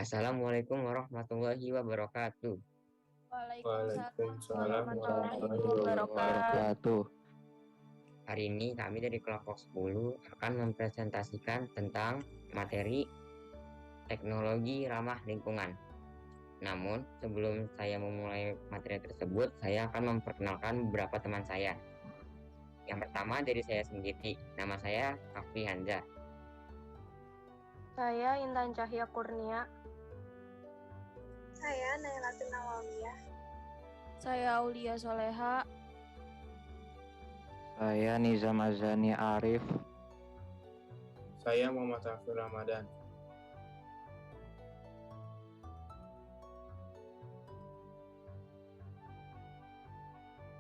Assalamualaikum warahmatullahi wabarakatuh. Waalaikumsalam Waalaikumsalam warahmatullahi warahmatullahi wabarakatuh. wabarakatuh. Hari ini kami dari kelompok 10 akan mempresentasikan tentang materi teknologi ramah lingkungan. Namun, sebelum saya memulai materi tersebut, saya akan memperkenalkan beberapa teman saya. Yang pertama dari saya sendiri, nama saya Kafri Hanza. Saya Intan Cahya Kurnia. Saya Nailatun Nawawiyah. Saya Aulia Soleha. Saya Nizam Azani Arif. Saya Muhammad Hafir Ramadan.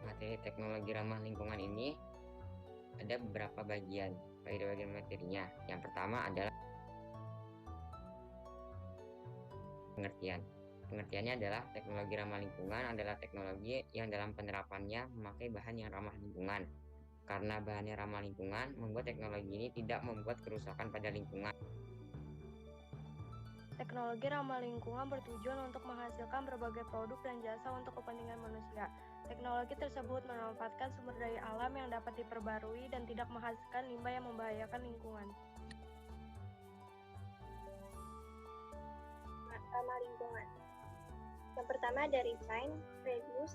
Materi teknologi ramah lingkungan ini ada beberapa bagian. Pada bagian materinya, yang pertama adalah pengertian. Pengertiannya adalah teknologi ramah lingkungan adalah teknologi yang dalam penerapannya memakai bahan yang ramah lingkungan. Karena bahannya ramah lingkungan, membuat teknologi ini tidak membuat kerusakan pada lingkungan. Teknologi ramah lingkungan bertujuan untuk menghasilkan berbagai produk dan jasa untuk kepentingan manusia. Teknologi tersebut memanfaatkan sumber daya alam yang dapat diperbarui dan tidak menghasilkan limbah yang membahayakan lingkungan. Ramah lingkungan. Yang pertama ada refine, reduce,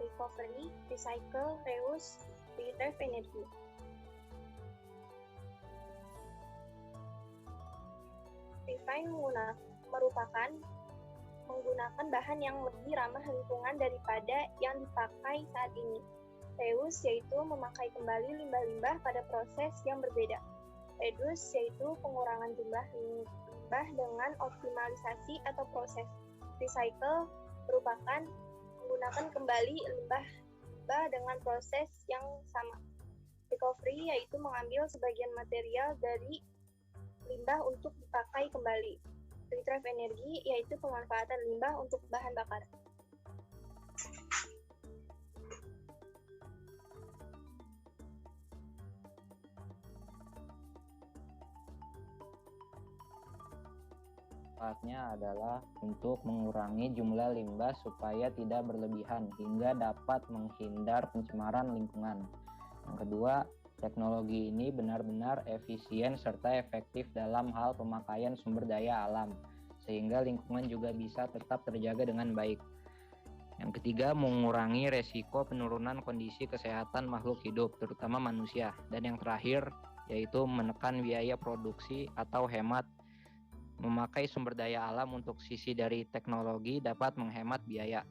recovery, recycle, reuse, retrieve energy. Refine merupakan menggunakan bahan yang lebih ramah lingkungan daripada yang dipakai saat ini. Reuse yaitu memakai kembali limbah-limbah pada proses yang berbeda. Reduce yaitu pengurangan jumlah limbah dengan optimalisasi atau proses. Recycle merupakan menggunakan kembali limbah dengan proses yang sama. Recovery yaitu mengambil sebagian material dari limbah untuk dipakai kembali. Retrieve energi yaitu pemanfaatan limbah untuk bahan bakar. Manfaatnya adalah untuk mengurangi jumlah limbah supaya tidak berlebihan hingga dapat menghindar pencemaran lingkungan. Yang kedua, teknologi ini benar-benar efisien serta efektif dalam hal pemakaian sumber daya alam, sehingga lingkungan juga bisa tetap terjaga dengan baik. Yang ketiga, mengurangi resiko penurunan kondisi kesehatan makhluk hidup, terutama manusia. Dan yang terakhir, yaitu menekan biaya produksi atau hemat. Memakai sumber daya alam untuk sisi dari teknologi dapat menghemat biaya.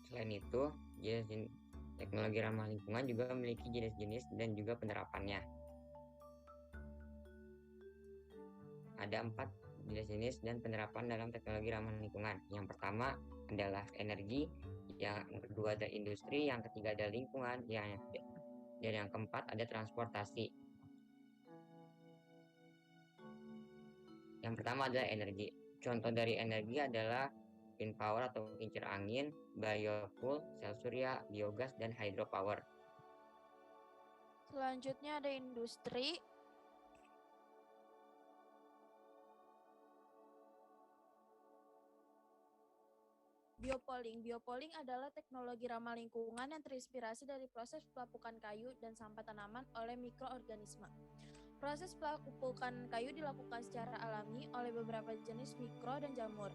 Selain itu, teknologi ramah lingkungan juga memiliki jenis-jenis dan juga penerapannya. Ada 4 jenis dan penerapan dalam teknologi ramah lingkungan. Yang pertama adalah energi, yang kedua ada industri, yang ketiga ada lingkungan, dan yang keempat ada transportasi. Yang pertama adalah energi. Contoh dari energi adalah wind power atau kincir angin, biofuel, sel surya, biogas, dan hydropower. Selanjutnya ada industri. Biopolling adalah teknologi ramah lingkungan yang terinspirasi dari proses pelapukan kayu dan sampah tanaman oleh mikroorganisme. Proses pelapukan kayu dilakukan secara alami oleh beberapa jenis mikro dan jamur,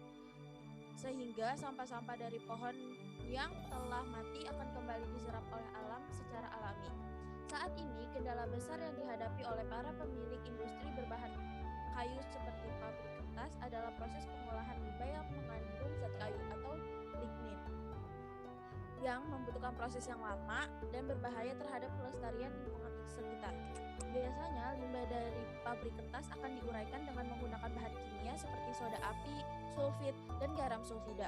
sehingga sampah-sampah dari pohon yang telah mati akan kembali diserap oleh alam secara alami. Saat ini, kendala besar yang dihadapi oleh para pemilik industri berbahan kayu seperti pabrik kertas adalah proses pengolahan limbah yang mengandung zat kayu atau lignin, yang membutuhkan proses yang lama dan berbahaya terhadap kelestarian lingkungan sekitar. Biasanya, limbah dari pabrik kertas akan diuraikan dengan menggunakan bahan kimia seperti soda api, sulfit, dan garam sulfida.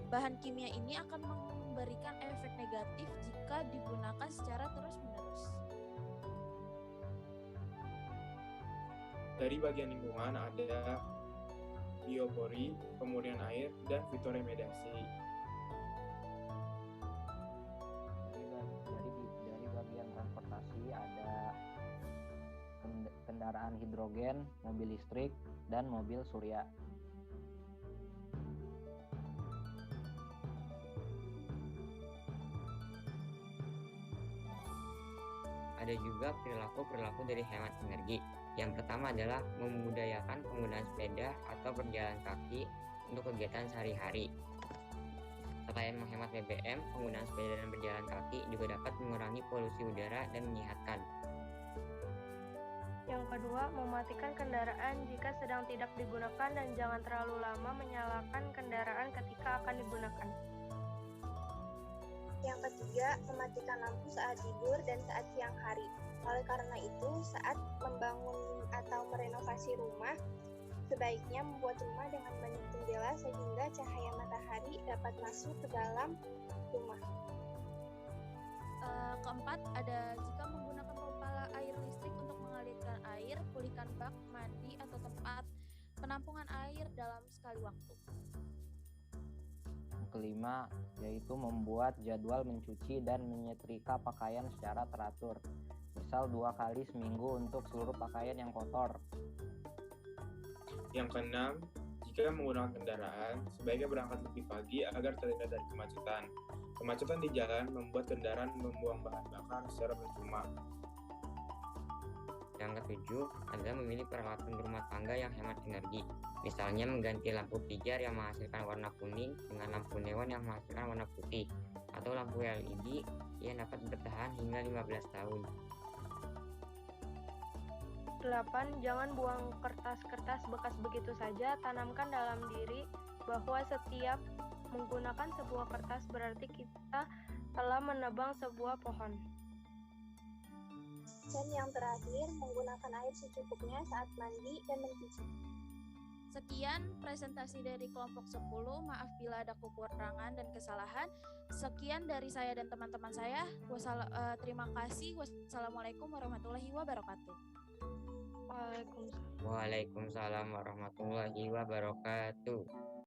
Bahan kimia ini akan memberikan efek negatif jika digunakan secara terus-menerus. Dari bagian lingkungan ada biopori, pemurnian air, dan fitoremediasi. Dari bagian transportasi ada kendaraan kendaraan hidrogen, mobil listrik, dan mobil surya. Ada juga perilaku-perilaku dari hemat energi. Yang pertama adalah membudayakan penggunaan sepeda atau berjalan kaki untuk kegiatan sehari-hari. Selain menghemat BBM, penggunaan sepeda dan berjalan kaki juga dapat mengurangi polusi udara dan menyehatkan. Yang kedua, mematikan kendaraan jika sedang tidak digunakan dan jangan terlalu lama menyalakan kendaraan ketika akan digunakan. Yang ketiga, mematikan lampu saat tidur dan saat siang hari. Oleh karena itu, saat membangun atau merenovasi rumah, sebaiknya membuat rumah dengan banyak jendela sehingga cahaya matahari dapat masuk ke dalam rumah. Keempat, ada jika menggunakan pompa air listrik untuk mengalirkan air, pulihkan bak mandi atau tempat penampungan air dalam sekali waktu. Yang kelima, yaitu membuat jadwal mencuci dan menyetrika pakaian secara teratur. Misal 2 kali seminggu untuk seluruh pakaian yang kotor. Yang keenam, jika menggunakan kendaraan, sebaiknya berangkat lebih pagi agar terhindar dari kemacetan. Kemacetan di jalan membuat kendaraan membuang bahan bakar secara percuma. Yang ketujuh adalah memilih peralatan rumah tangga yang hemat energi. Misalnya mengganti lampu pijar yang menghasilkan warna kuning dengan lampu neon yang menghasilkan warna putih, atau lampu LED yang dapat bertahan hingga 15 tahun. 8. Jangan buang kertas-kertas bekas begitu saja. Tanamkan dalam diri bahwa setiap menggunakan sebuah kertas berarti kita telah menebang sebuah pohon. Dan yang terakhir, menggunakan air secukupnya saat mandi dan mencuci. Sekian presentasi dari kelompok 10. Maaf bila ada kekurangan dan kesalahan. Sekian dari saya dan teman-teman saya. Terima kasih. Wassalamualaikum warahmatullahi wabarakatuh. Waalaikumsalam. Waalaikumsalam warahmatullahi wabarakatuh.